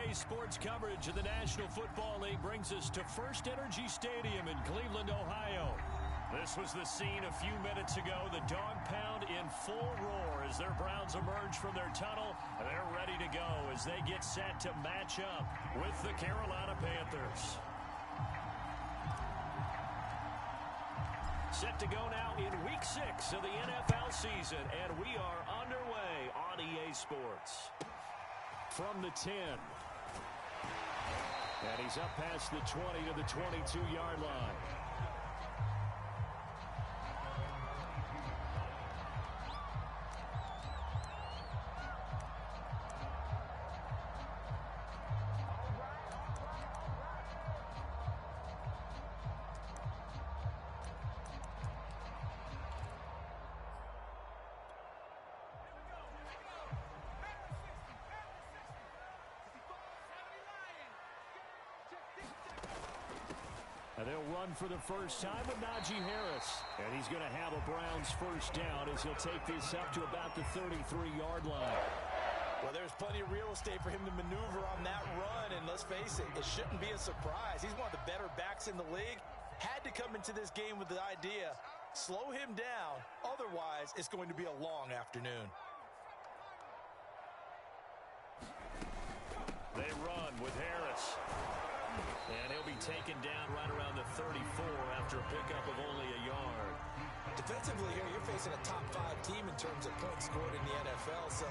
Today's sports coverage of the National Football League brings us to First Energy Stadium in Cleveland, Ohio. This was the scene a few minutes ago. The dog pound in full roar as their Browns emerge from their tunnel. They're ready to go as they get set to match up with the Carolina Panthers. Set to go now in Week 6 of the NFL season, and we are underway on EA Sports. From the 10. And he's up past the 20 to the 22-yard line. And they'll run for the first time with Najee Harris. And he's going to have a Browns first down as he'll take this up to about the 33-yard line. Well, there's plenty of real estate for him to maneuver on that run. And let's face it, it shouldn't be a surprise. He's one of the better backs in the league. Had to come into this game with the idea, slow him down. Otherwise, it's going to be a long afternoon. They run with Harris. And he'll be taken down right around the 34 after a pickup of only a yard. Defensively here, you're facing a top 5 team in terms of points scored in the NFL. So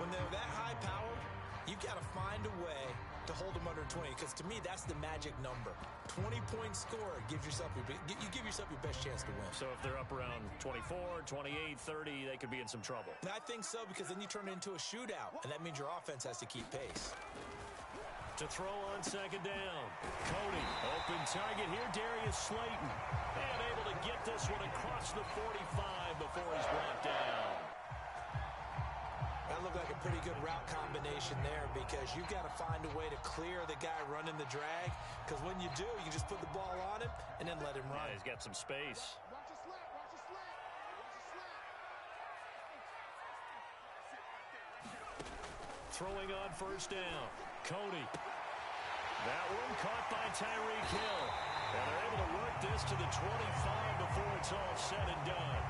when they're that high powered, you've got to find a way to hold them under 20. Because to me, that's the magic number. 20-point score gives yourself you give yourself your best chance to win. So if they're up around 24, 28, 30, they could be in some trouble. I think so, because then you turn it into a shootout. And that means your offense has to keep pace. To throw on second down. Cody, open target here, Darius Slayton. And able to get this one across the 45 before he's brought down. That looked like a pretty good route combination there, because you've got to find a way to clear the guy running the drag. Because when you do, you just put the ball on him and then let him run. Yeah, he's got some space. Throwing on first down. Cody. That one caught by Tyreek Hill. And they're able to work this to the 25 before it's all said and done.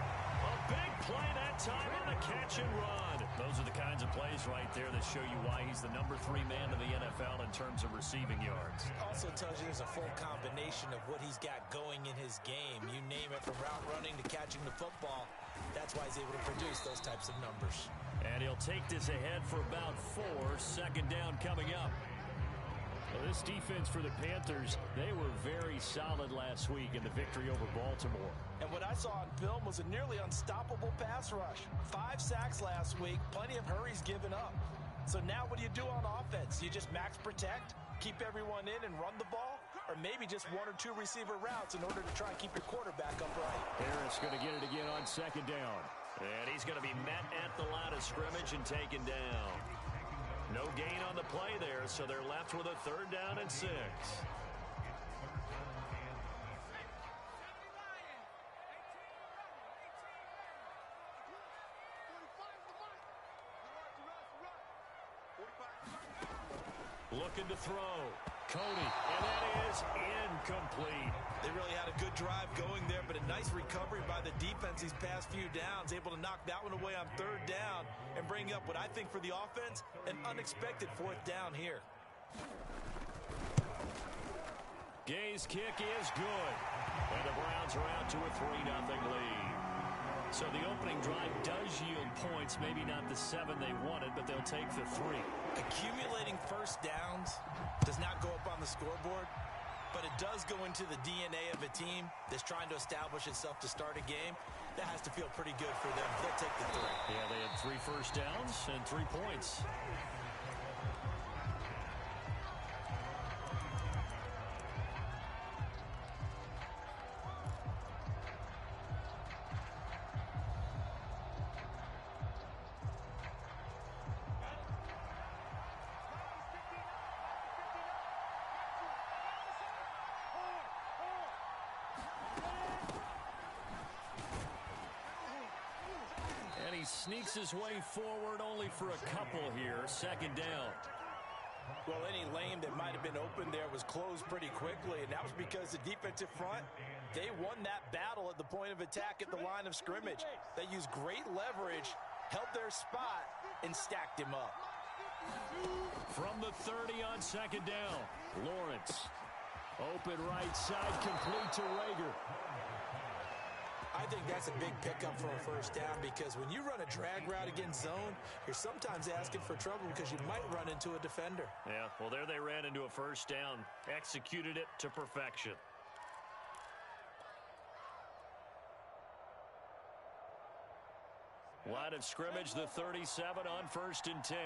A big play that time on the catch and run. Those are the kinds of plays right there that show you why he's the number 3 man in the NFL in terms of receiving yards. Also tells you there's a full combination of what he's got going in his game. You name it, from route running to catching the football. That's why he's able to produce those types of numbers. And he'll take this ahead for about 4. Second down coming up. Well, this defense for the Panthers, they were very solid last week in the victory over Baltimore. And what I saw on film was a nearly unstoppable pass rush. 5 sacks last week, plenty of hurries given up. So now what do you do on offense? You just max protect, keep everyone in and run the ball? Or maybe just 1 or 2 receiver routes in order to try and keep your quarterback upright? Harris going to get it again on second down. And he's going to be met at the line of scrimmage and taken down. No gain on the play there, so they're left with a 3rd down and 6. Looking to throw. Cody, and that is incomplete. They really had a good drive going there, but a nice recovery by the defense these past few downs, able to knock that one away on 3rd down and bring up what I think for the offense, an unexpected 4th down here. Gay's kick is good, and the Browns are out to a 3-0 lead. So the opening drive does yield points, maybe not the 7 they wanted, but they'll take the 3. Accumulating first downs does not go up on the scoreboard, but it does go into the DNA of a team that's trying to establish itself to start a game. That has to feel pretty good for them. They'll take the 3. Yeah, they had 3 first downs and 3 points. Sneaks his way forward only for a couple here. Second down. Well, any lane that might have been open there was closed pretty quickly, and that was because the defensive front, they won that battle at the point of attack at the line of scrimmage. They used great leverage, held their spot, and stacked him up. From the 30 on second down, Lawrence. Open right side, complete to Rager. I think that's a big pickup for a first down because when you run a drag route against zone, you're sometimes asking for trouble because you might run into a defender. Yeah, well, there they ran into a first down. Executed it to perfection. Line of scrimmage, the 37 on 1st and 10.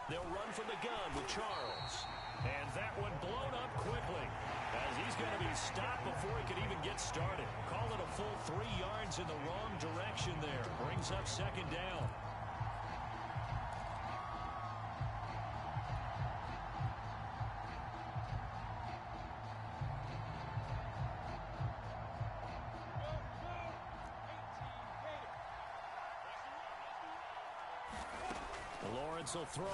They'll run from the gun with Charles. And that one blown up quickly as he's going to be stopped before he could even get started. Call it a full 3 yards in the wrong direction there. Brings up second down. Lawrence will throw.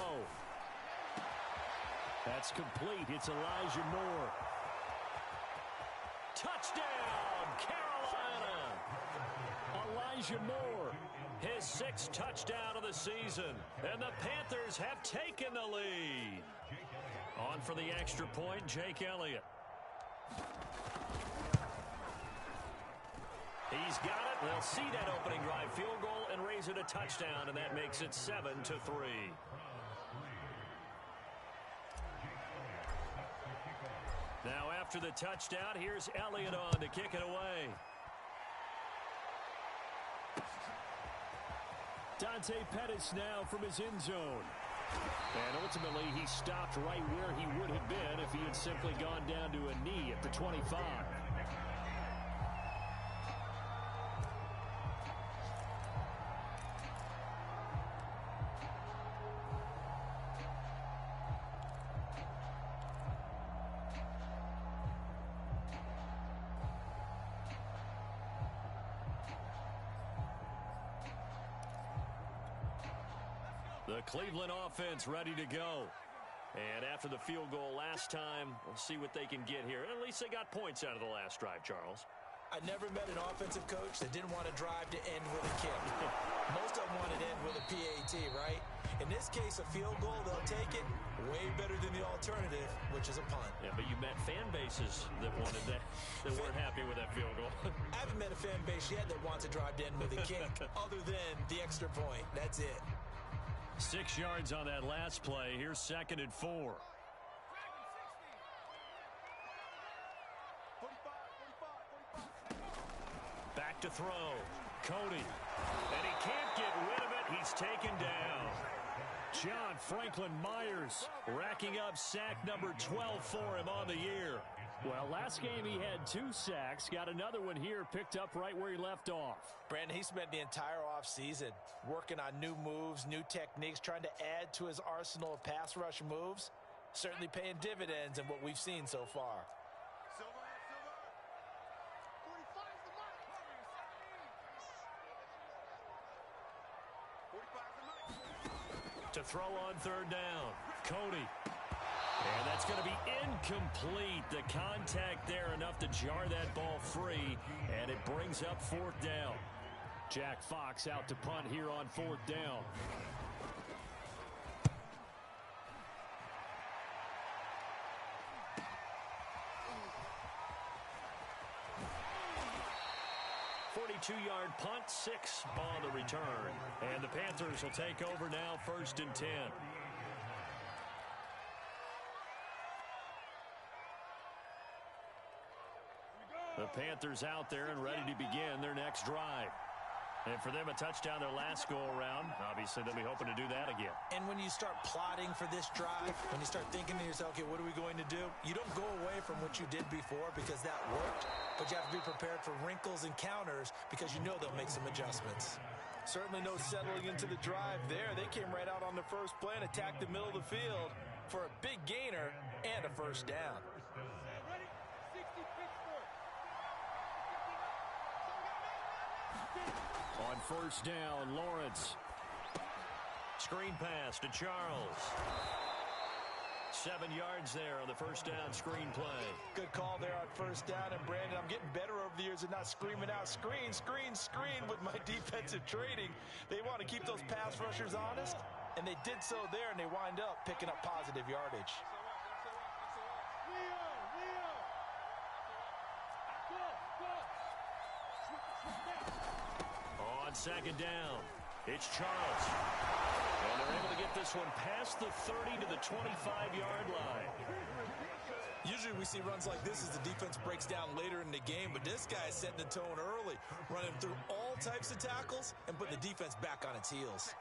That's complete. It's Elijah Moore. Touchdown, Carolina! Elijah Moore, his 6th touchdown of the season. And the Panthers have taken the lead. On for the extra point, Jake Elliott. He's got it. They'll see that opening drive field goal and raise it a touchdown, and that makes it 7-3. Now after the touchdown, here's Elliott on to kick it away. Dante Pettis now from his end zone. And ultimately, he stopped right where he would have been if he had simply gone down to a knee at the 25. The Cleveland offense ready to go. And after the field goal last time, we'll see what they can get here. At least they got points out of the last drive, Charles. I never met an offensive coach that didn't want to drive to end with a kick. Most of them want to end with a PAT, right? In this case, a field goal, they'll take it way better than the alternative, which is a punt. Yeah, but you met fan bases that wanted that, that weren't happy with that field goal. I haven't met a fan base yet that wants to drive to end with a kick other than the extra point. That's it. 6 yards on that last play. Here's 2nd and 4. Back to throw. Cody. And he can't get rid of it. He's taken down. John Franklin Myers racking up sack number 12 for him on the year. Well, last game he had 2 sacks. Got another one here picked up right where he left off. Brandon, he spent the entire offseason working on new moves, new techniques, trying to add to his arsenal of pass rush moves. Certainly paying dividends in what we've seen so far. To throw on 3rd down. Cody. And that's going to be incomplete. The contact there enough to jar that ball free, and it brings up 4th down. Jack Fox out to punt here on 4th down. .42-yard punt, 6 on the return. And the Panthers will take over now, 1st and 10. The Panthers out there and ready to begin their next drive. And for them, a touchdown their last go-around. Obviously, they'll be hoping to do that again. And when you start plotting for this drive, when you start thinking to yourself, okay, what are we going to do? You don't go away from what you did before because that worked, but you have to be prepared for wrinkles and counters because you know they'll make some adjustments. Certainly no settling into the drive there. They came right out on the first play and attacked the middle of the field for a big gainer and a 1st down. On 1st down, Lawrence. Screen pass to Charles. 7 yards there on the first down screen play. Good call there on first down. And, Brandon, I'm getting better over the years at not screaming out, screen, screen, screen with my defensive training. They want to keep those pass rushers honest, and they did so there, and they wind up picking up positive yardage. On second down, it's Charles. And they're able to get this one past the 30 to the 25-yard line. Usually we see runs like this as the defense breaks down later in the game, but this guy is setting the tone early, running through all types of tackles and putting the defense back on its heels.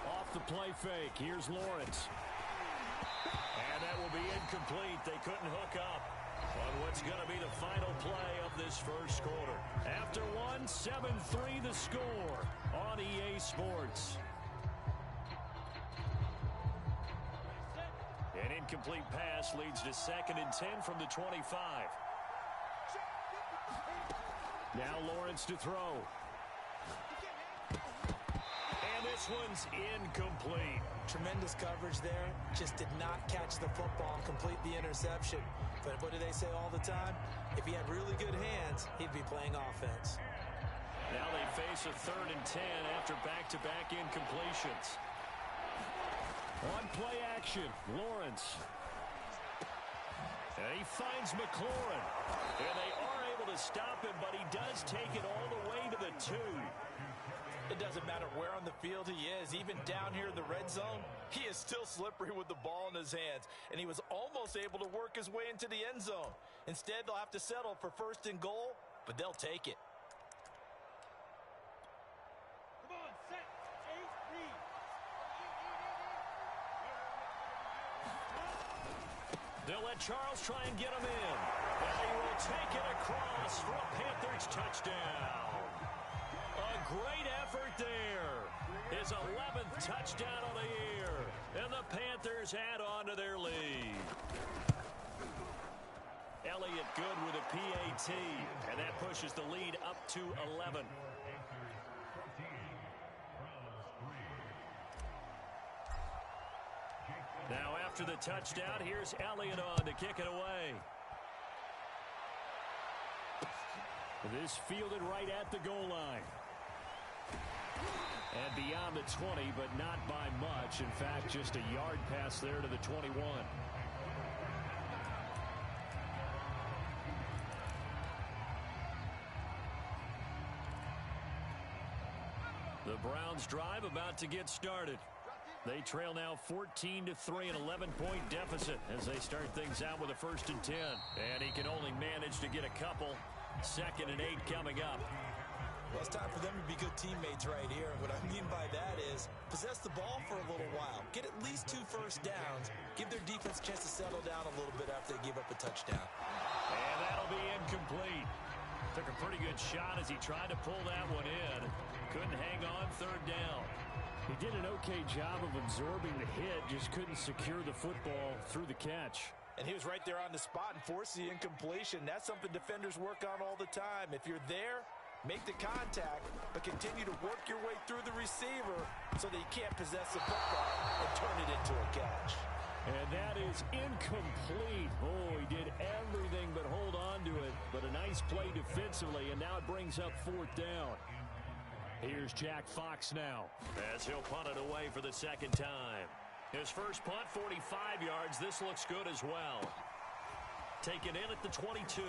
Off the play fake, here's Lawrence. And that will be incomplete. They couldn't hook up on what's going to be the final play of this first quarter. After one, 7-3 the score on EA Sports. An incomplete pass leads to 2nd and 10 from the 25. Now Lawrence to throw. And this one's incomplete. Tremendous coverage there. Just did not catch the football and complete the interception. But what do they say all the time? If he had really good hands, he'd be playing offense. Now they face a 3rd and 10 after back-to-back incompletions. On play action, Lawrence. And he finds McLaurin. And they are able to stop him, but he does take it all the way to the 2. It doesn't matter where on the field he is, even down here in the red zone, he is still slippery with the ball in his hands, and he was almost able to work his way into the end zone. Instead, they'll have to settle for 1st and goal, but they'll take it. Come on, set, 8, lead. They'll let Charles try and get him in. And he will take it across for a Panthers touchdown. A great effort there. His 11th touchdown of the year. And the Panthers add on to their lead. Elliott good with a PAT. And that pushes the lead up to 11. Now after the touchdown, here's Elliott on to kick it away. This fielded right at the goal line. And beyond the 20, but not by much. In fact, just a yard pass there to the 21. The Browns drive about to get started. They trail now 14-3, an 11-point deficit as they start things out with a 1st and 10. And he can only manage to get a couple. 2nd and 8 coming up. Well, it's time for them to be good teammates right here. What I mean by that is possess the ball for a little while. Get at least 2 first downs. Give their defense a chance to settle down a little bit after they give up a touchdown. And that'll be incomplete. Took a pretty good shot as he tried to pull that one in. Couldn't hang on 3rd down. He did an okay job of absorbing the hit, just couldn't secure the football through the catch. And he was right there on the spot and forced the incompletion. That's something defenders work on all the time. If you're there, make the contact, but continue to work your way through the receiver so that you can't possess the football and turn it into a catch. And that is incomplete. Oh, he did everything but hold on to it. But a nice play defensively, and now it brings up 4th down. Here's Jack Fox now as he'll punt it away for the 2nd time. His first punt, 45 yards. This looks good as well. Taken in at the 22.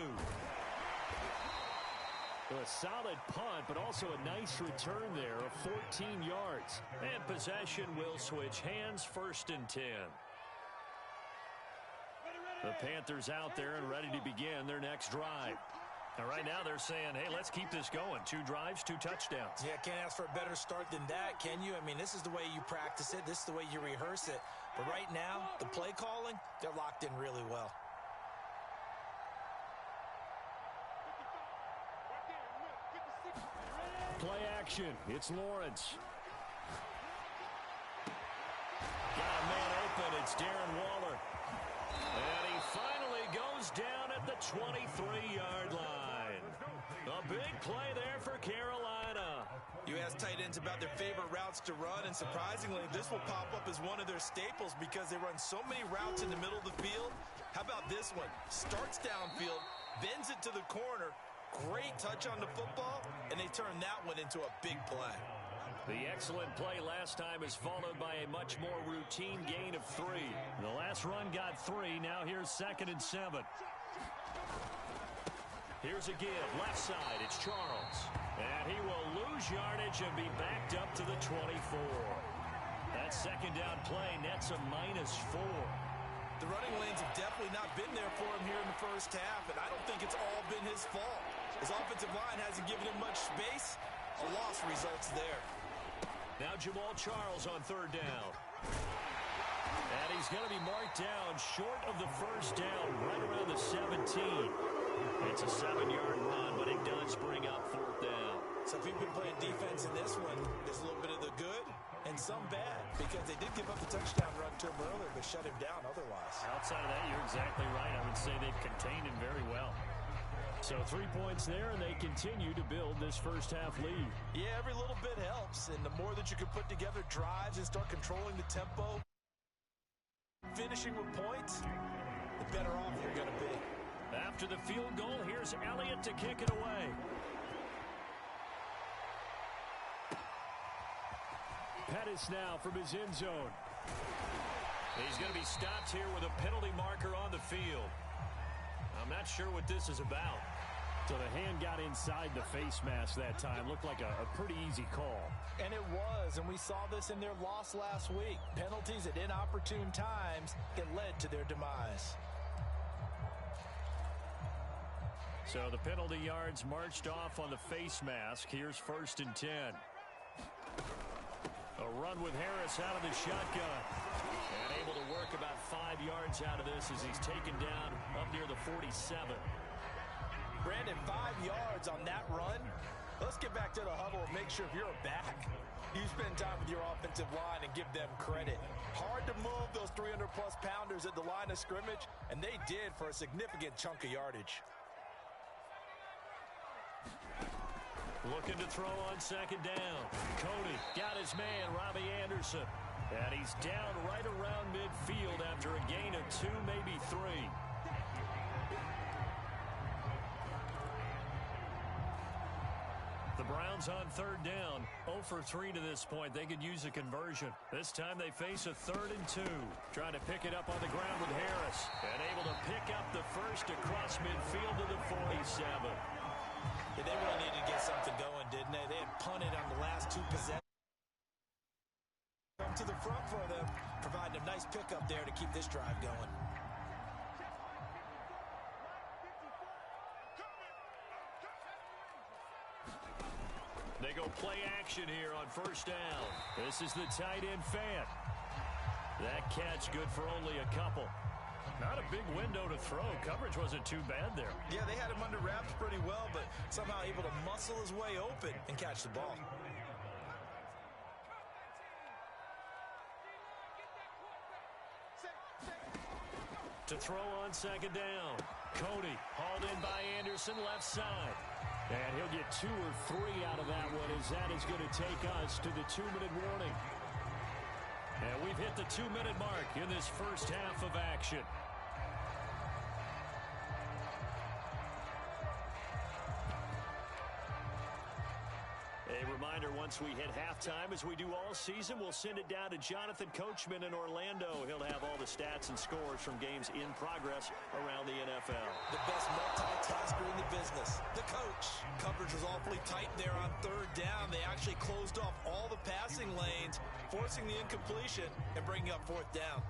A solid punt, but also a nice return there of 14 yards. And possession will switch hands, 1st and 10. The Panthers out there and ready to begin their next drive. And right now they're saying, hey, let's keep this going. 2 drives, 2 touchdowns. Yeah, can't ask for a better start than that, can you? I mean, this is the way you practice it. This is the way you rehearse it. But right now, the play calling, they're locked in really well. Play action. It's Lawrence. Got a man open. It's Darren Waller. And he finally goes down at the 23-yard line. big play there for Carolina. You ask tight ends about their favorite routes to run, and surprisingly, this will pop up as one of their staples because they run so many routes in the middle of the field. How about this one? Starts downfield, bends it to the corner, great touch on the football, and they turn that one into a big play. The excellent play last time is followed by a much more routine gain of 3. The last run got 3. Now here's 2nd and 7. Here's a give. Left side. It's Charles. And he will lose yardage and be backed up to the 24. That second down play nets a -4. The running lanes have definitely not been there for him here in the first half, and I don't think it's all been his fault. His offensive line hasn't given him much space. A loss results there. Now Jamal Charles on 3rd down. And he's going to be marked down short of the first down, right around the 17. It's a 7-yard run, but it does bring up 4th down. So if you've been playing defense in this one, there's a little bit of the good and some bad, because they did give up a touchdown run to him earlier, but shut him down otherwise. Outside of that, you're exactly right. I would say they've contained him very well. So 3 points there, and they continue to build this first half lead. Yeah, every little bit helps, and the more that you can put together drives and start controlling the tempo, finishing with points, the better off you're going to be. After the field goal, here's Elliott to kick it away. Pettis now from his end zone. He's going to be stopped here with a penalty marker on the field. I'm not sure what this is about. So the hand got inside the face mask that time. Looked like a pretty easy call. And it was, and we saw this in their loss last week. Penalties at inopportune times, it led to their demise. So the penalty yards marched off on the face mask. Here's 1st and 10. A run with Harris out of the shotgun. And able to work about 5 yards out of this as he's taken down up near the 47. Brandon, 5 yards on that run. Let's get back to the huddle and make sure if you're a back, you spend time with your offensive line and give them credit. Hard to move those 300-plus pounders at the line of scrimmage, and they did for a significant chunk of yardage. Looking to throw on 2nd down. Cody got his man, Robbie Anderson. And he's down right around midfield after a gain of 2, maybe 3. The Browns on 3rd down. 0 for 3 to this point. They could use a conversion. This time they face a 3rd and 2. Trying to pick it up on the ground with Harris. And able to pick up the first across midfield to the 47. Yeah, they really needed to get something going, didn't they? They had punted on the last 2 possessions. Come to the front for them, providing a nice pickup there to keep this drive going. They go play action here on 1st down. This is the tight end Fant. That catch good for only a couple. Not a big window to throw. Coverage wasn't too bad there. Yeah, they had him under wraps pretty well, but somehow able to muscle his way open and catch the ball. To throw on 2nd down. Cody hauled in by Anderson, left side. And he'll get 2 or 3 out of that one as that is going to take us to the 2-minute warning. And we've hit the 2-minute mark in this first half of action. A reminder, once we hit halftime, as we do all season, we'll send it down to Jonathan Coachman in Orlando. He'll have all the stats and scores from games in progress around the NFL. The best multitasker in the business, the coach. Coverage was awfully tight there on 3rd down. They actually closed off all the passing lanes, forcing the incompletion and bringing up 4th down.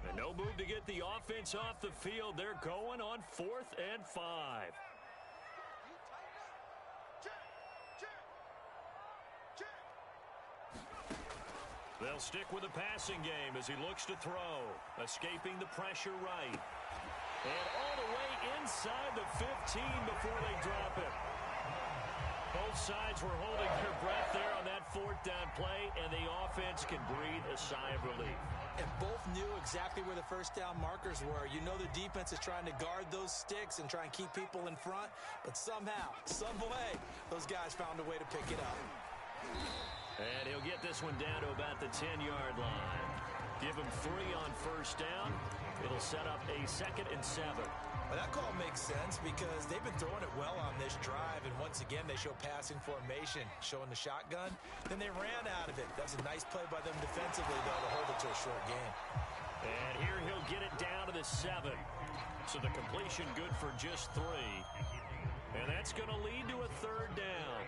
And no move to get the offense off the field. They're going on 4th and 5. They'll stick with the passing game as he looks to throw. Escaping the pressure right. And all the way inside the 15 before they drop it. Both sides were holding their breath there on that fourth down play, and the offense can breathe a sigh of relief. And both knew exactly where the first down markers were. You know the defense is trying to guard those sticks and try and keep people in front, but somehow, some way, those guys found a way to pick it up. And he'll get this one down to about the 10-yard line. Give him 3 on first down. It'll set up a 2nd and 7. Well, that call makes sense because they've been throwing it well on this drive, and once again, they show passing formation, showing the shotgun. Then they ran out of it. That was a nice play by them defensively, though, to hold it to a short game. And here he'll get it down to the 7. So the completion good for just 3. And that's going to lead to a 3rd down.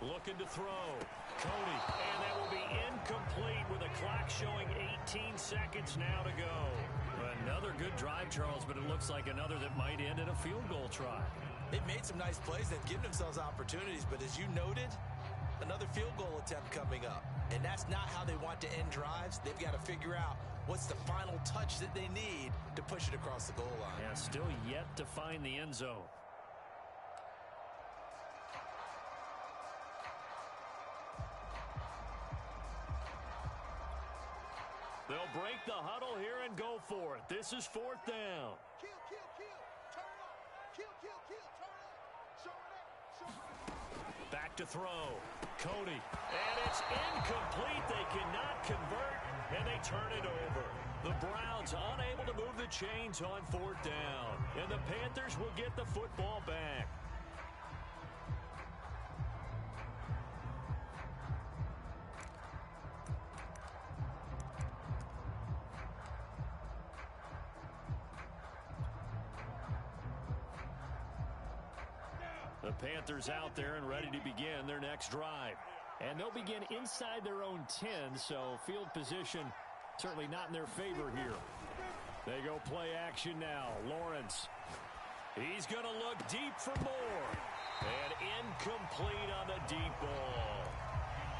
Looking to throw. Cody. And that will be incomplete with a clock showing 18 seconds now to go. Another good drive, Charles, but it looks like another that might end in a field goal try. They've made some nice plays. They've given themselves opportunities, but as you noted, another field goal attempt coming up. And that's not how they want to end drives. They've got to figure out what's the final touch that they need to push it across the goal line. Yeah, still yet to find the end zone. They'll break the huddle here and go for it. This is 4th down. Kill, kill, kill. Turn it up. Kill, kill, kill. Turn it up. Show it up. Show it up. Back to throw. Cody. And it's incomplete. They cannot convert, and they turn it over. The Browns unable to move the chains on 4th down. And the Panthers will get the football back. The Panthers out there and ready to begin their next drive. And they'll begin inside their own 10, so field position certainly not in their favor here. They go play action now. Lawrence. He's going to look deep for more. And incomplete on the deep ball.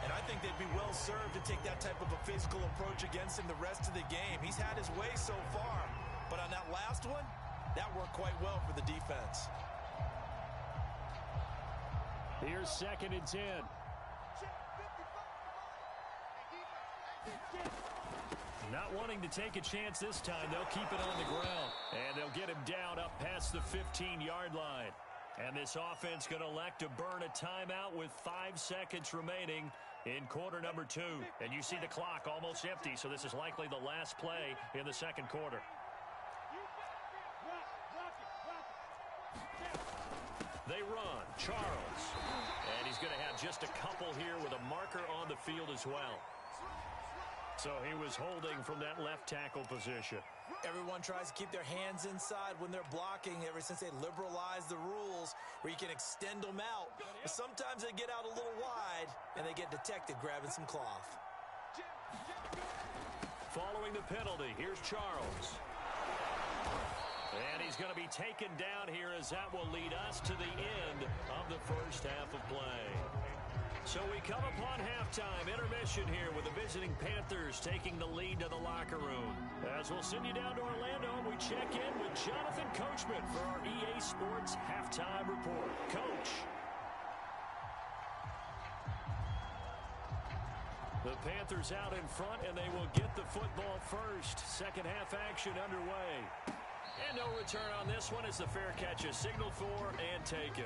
And I think they'd be well served to take that type of a physical approach against him the rest of the game. He's had his way so far, but on that last one, that worked quite well for the defense. Here's 2nd and 10. Not wanting to take a chance this time, they'll keep it on the ground. And they'll get him down up past the 15-yard line. And this offense going to elect to burn a timeout with 5 seconds remaining in quarter number 2. And you see the clock almost empty, so this is likely the last play in the 2nd quarter. They run. Charles. And he's going to have just a couple here with a marker on the field as well. So he was holding from that left tackle position. Everyone tries to keep their hands inside when they're blocking ever since they liberalized the rules where you can extend them out. But sometimes they get out a little wide and they get detected grabbing some cloth. Following the penalty, here's Charles. And he's going to be taken down here as that will lead us to the end of the first half of play. So we come upon halftime intermission here with the visiting Panthers taking the lead to the locker room. As we'll send you down to Orlando, we check in with Jonathan Coachman for our EA Sports Halftime Report. Coach. The Panthers out in front, and they will get the football first. Second half action underway. And no return on this one as the fair catch is signaled for and taken.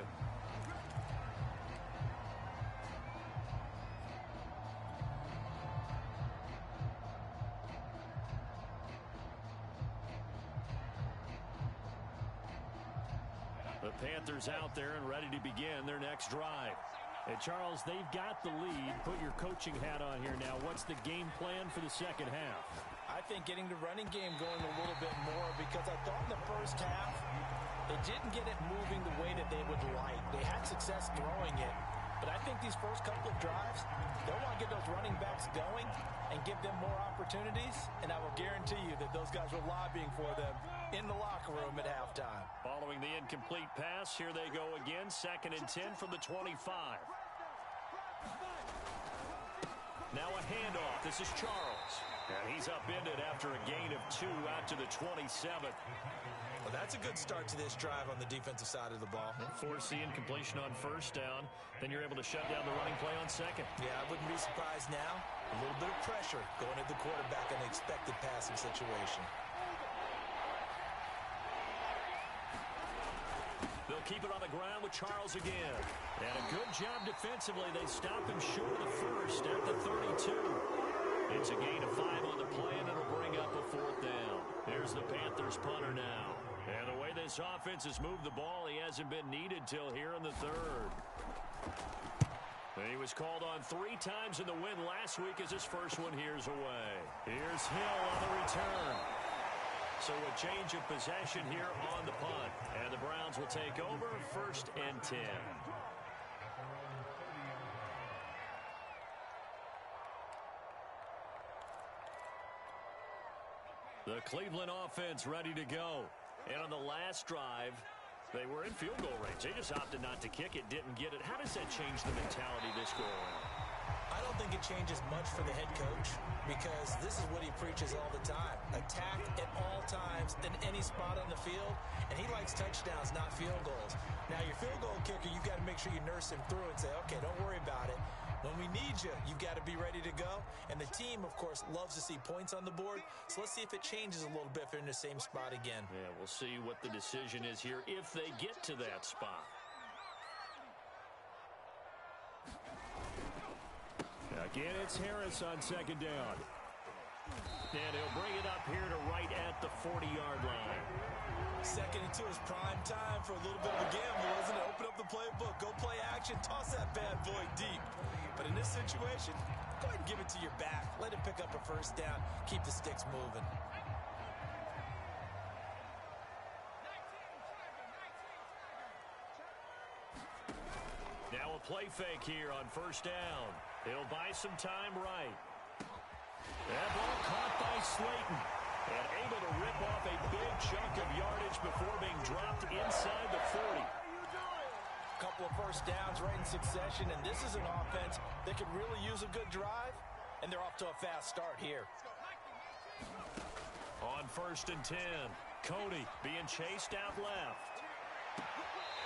The Panthers out there and ready to begin their next drive. And Charles, they've got the lead. Put your coaching hat on here now. What's the game plan for the second half? I think getting the running game going a little bit more because I thought in the first half they didn't get it moving the way that they would like. They had success throwing it, but I think these first couple of drives, they'll want to get those running backs going and give them more opportunities, and I will guarantee you that those guys were lobbying for them in the locker room at halftime. Following the incomplete pass, here they go again. 2nd and 10 from the 25. Now a handoff. This is Charles. And he's upended after a gain of 2 out to the 27th. Well, that's a good start to this drive on the defensive side of the ball. Force the incompletion on 1st down. Then you're able to shut down the running play on 2nd. Yeah, I wouldn't be surprised now. A little bit of pressure going at the quarterback in an expected passing situation. They'll keep it on the ground with Charles again. And a good job defensively. They stop him short of the 1st at the 32. It's a gain of 5 on the play, and it'll bring up a 4th down. Here's the Panthers punter now. And the way this offense has moved the ball, he hasn't been needed till here in the 3rd. He was called on 3 times in the win last week as his first one here's away. Here's Hill on the return. So a change of possession here on the punt. And the Browns will take over 1st and 10. The Cleveland offense ready to go. And on the last drive, they were in field goal range. They just opted not to kick it, didn't get it. How does that change the mentality this go around? I don't think it changes much for the head coach because this is what he preaches all the time. Attack at all times in any spot on the field, and he likes touchdowns, not field goals. Now, your field goal kicker, you've got to make sure you nurse him through and say, okay, don't worry about it. When we need you, you've got to be ready to go. And the team, of course, loves to see points on the board. So let's see if it changes a little bit if they're in the same spot again. Yeah, we'll see what the decision is here if they get to that spot. Again, it's Harris on 2nd down. And he'll bring it up here to right at the 40-yard line. 2nd and 2 is prime time for a little bit of a gamble, isn't it? Open up the playbook, go play action, toss that bad boy deep. But in this situation, go ahead and give it to your back. Let him pick up a 1st down. Keep the sticks moving. Now a play fake here on 1st down. He'll buy some time right. That ball caught by Slayton. And able to rip off a big chunk of yardage before being dropped inside the 40. A couple of 1st downs right in succession, and this is an offense that could really use a good drive, and they're off to a fast start here. On 1st and 10, Cody being chased out left.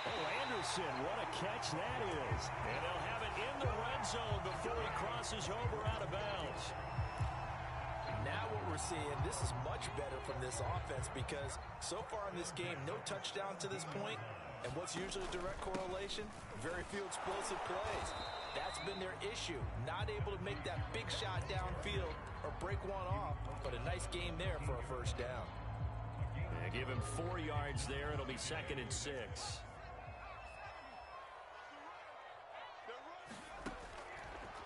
Oh, Anderson, what a catch that is. And they'll have it in the red zone before he crosses over out of bounds. Now what we're seeing, this is much better from this offense because so far in this game, no touchdown to this point. And what's usually a direct correlation? Very few explosive plays. That's been their issue. Not able to make that big shot downfield or break one off. But a nice game there for a 1st down. Yeah, give him 4 yards there. It'll be 2nd and 6.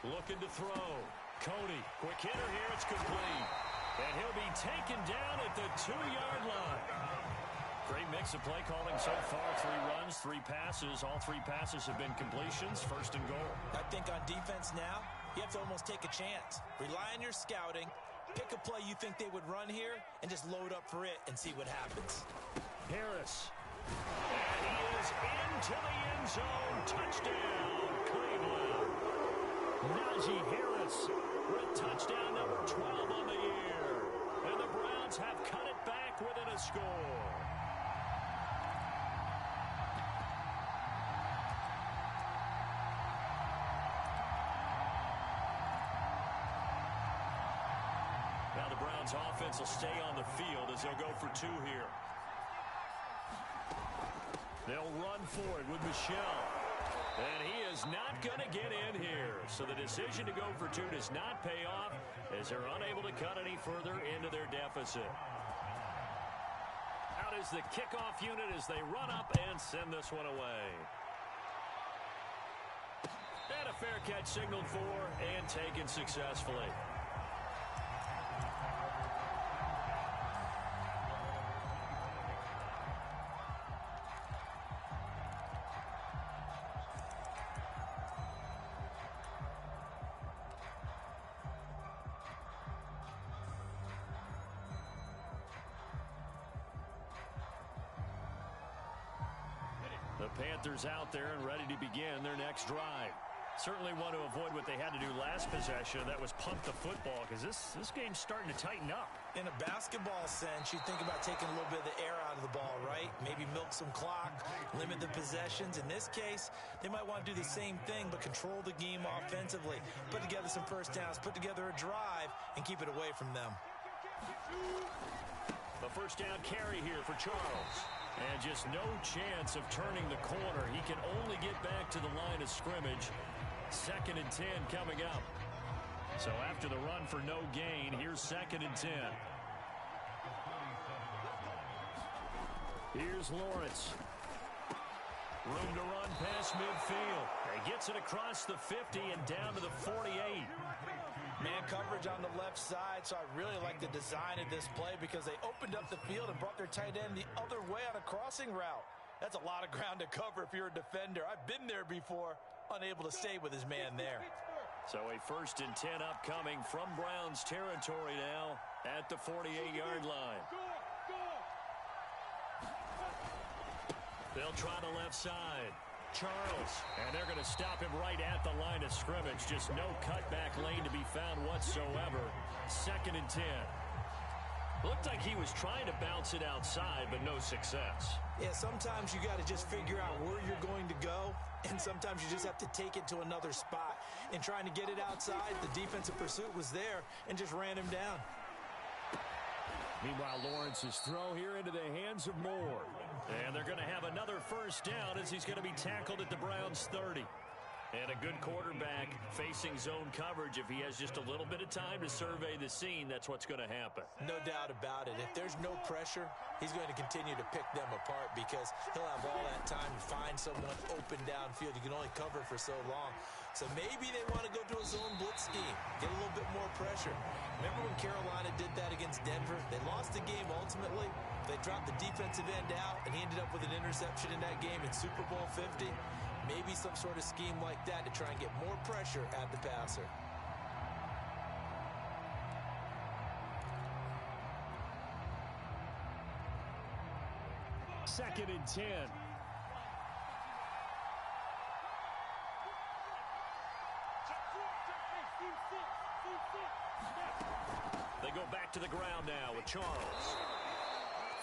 Looking to throw. Cody, quick hitter here, it's complete. And he'll be taken down at the 2-yard line. Great mix of play calling so far. 3 runs, 3 passes. All 3 passes have been completions. 1st and goal. I think on defense now, you have to almost take a chance. Rely on your scouting. Pick a play you think they would run here and just load up for it and see what happens. Harris. And he is into the end zone. Touchdown, Cleveland. Najee Harris with touchdown number 12 on the year. And the Browns have cut it back within a score. Now the Browns offense will stay on the field as they'll go for 2 here. They'll run for it with Michelle. And he is not going to get in here. So the decision to go for 2 does not pay off as they're unable to cut any further into their deficit. Out is the kickoff unit as they run up and send this one away. And a fair catch signaled for and taken successfully. The Panthers out there and ready to begin their next drive. Certainly want to avoid what they had to do last possession. That was punt the football, because this game's starting to tighten up. In a basketball sense, you think about taking a little bit of the air out of the ball, right? Maybe milk some clock, limit the possessions. In this case, they might want to do the same thing, but control the game offensively. Put together some first downs, put together a drive, and keep it away from them. The first down carry here for Charles. And just no chance of turning the corner. He can only get back to the line of scrimmage. 2nd and 10 coming up. So after the run for no gain, here's 2nd and 10. Here's Lawrence. Room to run past midfield. He gets it across the 50 and down to the 48. Man coverage on the left side, so I really like the design of this play because they opened up the field and brought their tight end the other way on a crossing route. That's a lot of ground to cover if you're a defender. I've been there before, unable to stay with his man there. So a 1st and 10 upcoming from Browns territory now at the 48-yard line. They'll try the left side. Charles, and they're going to stop him right at the line of scrimmage. Just no cutback lane to be found whatsoever. 2nd and 10. Looked like he was trying to bounce it outside, but no success. Yeah, sometimes you got to just figure out where you're going to go, and sometimes you just have to take it to another spot. In trying to get it outside, the defensive pursuit was there and just ran him down. Meanwhile, Lawrence's throw here into the hands of Moore. And they're going to have another first down as he's going to be tackled at the Browns' 30. And a good quarterback facing zone coverage. If he has just a little bit of time to survey the scene, that's what's going to happen. No doubt about it. If there's no pressure, he's going to continue to pick them apart because he'll have all that time to find someone open downfield. You can only cover for so long. So maybe they want to go to a zone blitz scheme, get a little bit more pressure. Remember when Carolina did that against Denver? They lost the game ultimately. They dropped the defensive end out, and he ended up with an interception in that game in Super Bowl 50. Maybe some sort of scheme like that to try and get more pressure at the passer. Second and 10. They go back to the ground now with Charles.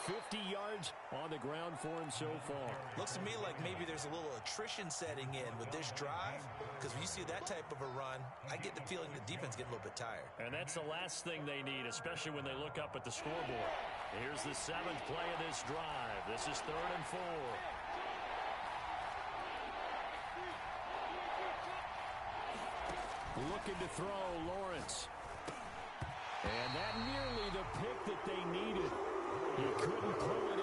50 yards on the ground for him so far. Looks to me like maybe there's a little attrition setting in with this drive, because when you see that type of a run, I get the feeling the defense getting a little bit tired. And that's the last thing they need, especially when they look up at the scoreboard. Here's the 7th play of this drive. This is 3rd and 4. Looking to throw, Lawrence. And that nearly the pick that they needed. He couldn't pull it